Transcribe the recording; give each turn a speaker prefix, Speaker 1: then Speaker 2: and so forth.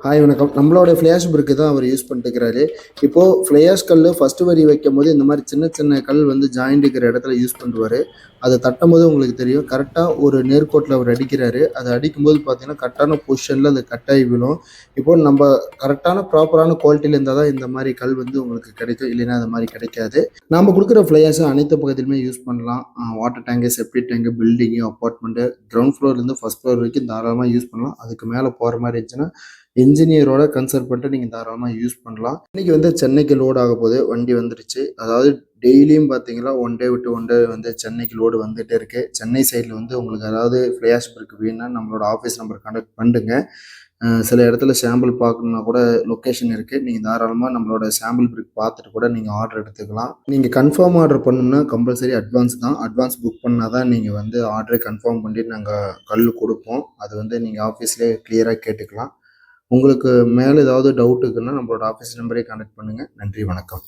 Speaker 1: Hi வணக்கம். நம்மளோட flesh பிரிக்கு தான் அவர் யூஸ் பண்ணிட்டுருக்கிறாரு. இப்போது ஃப்ளேஷ் கல் ஃபஸ்ட்டு வரி வைக்கும்போது இந்த மாதிரி சின்ன சின்ன கல் வந்து ஜாயிண்ட் இருக்கிற இடத்துல யூஸ் பண்ணுவார். அதை தட்டும்போது உங்களுக்கு தெரியும் கரெக்டாக ஒரு நேர்கோட்டில் அவர் அடிக்கிறாரு. அதை அடிக்கும்போது பார்த்தீங்கன்னா கரெக்டான பொசிஷனில் அது கட்டாகி விழும். இப்போது நம்ம கரெக்டான ப்ராப்பரான குவாலிட்டியில் இருந்தால் தான் இந்த மாதிரி கல் வந்து உங்களுக்கு கிடைக்கும், இல்லைன்னா அது மாதிரி கிடைக்காது. நம்ம கொடுக்குற ஃப்ளேயர்ஸை அனைத்து பக்கத்துலையுமே யூஸ் பண்ணலாம். Water tank, septic tank, building, apartment, ground ஃப்ளோர்லேருந்து ஃபஸ்ட் ஃப்ளோர் வரைக்கும் தாராளமாக யூஸ் பண்ணலாம். அதுக்கு மேலே போகிற மாதிரி இருந்துச்சுன்னா இன்ஜினியரோட கன்சல்ட் பண்ணிட்டு நீங்கள் தாராளமாக யூஸ் பண்ணலாம். இன்றைக்கி வந்து சென்னைக்கு லோட் ஆக போகுது, வண்டி வந்துடுச்சு. அதாவது டெய்லியும் பார்த்தீங்கன்னா ஒன் டே விட்டு ஒன் டே வந்து சென்னைக்கு லோடு வந்துகிட்டே இருக்குது. சென்னை சைடில் வந்து உங்களுக்கு அதாவது ஃப்ளேஷ் பிரிக் வேணும்னா நம்மளோட ஆஃபீஸ் நம்பர் கான்டாக்ட் பண்ணுங்க. சில இடத்துல சாம்பிள் பார்க்கணுன்னா கூட லொக்கேஷன் இருக்குது. நீங்கள் தாராளமாக நம்மளோட சாம்பிள் பிரிக் பார்த்துட்டு கூட நீங்கள் ஆர்டர் எடுத்துக்கலாம். நீங்கள் கன்ஃபார்ம் ஆர்டர் பண்ணணும்னா கம்பல்சரி அட்வான்ஸ் தான். அட்வான்ஸ் புக் பண்ணால் தான் நீங்கள் வந்து ஆர்டரை கன்ஃபார்ம் பண்ணிட்டு நாங்கள் கல் கொடுப்போம். அது வந்து நீங்கள் ஆஃபீஸ்லேயே கிளியராக கேட்டுக்கலாம். உங்களுக்கு மேலே ஏதாவது டவுட் இருக்குன்னா நம்மளோட ஆஃபீஸ் நம்பரே கான்டாக்ட் பண்ணுங்கள். நன்றி, வணக்கம்.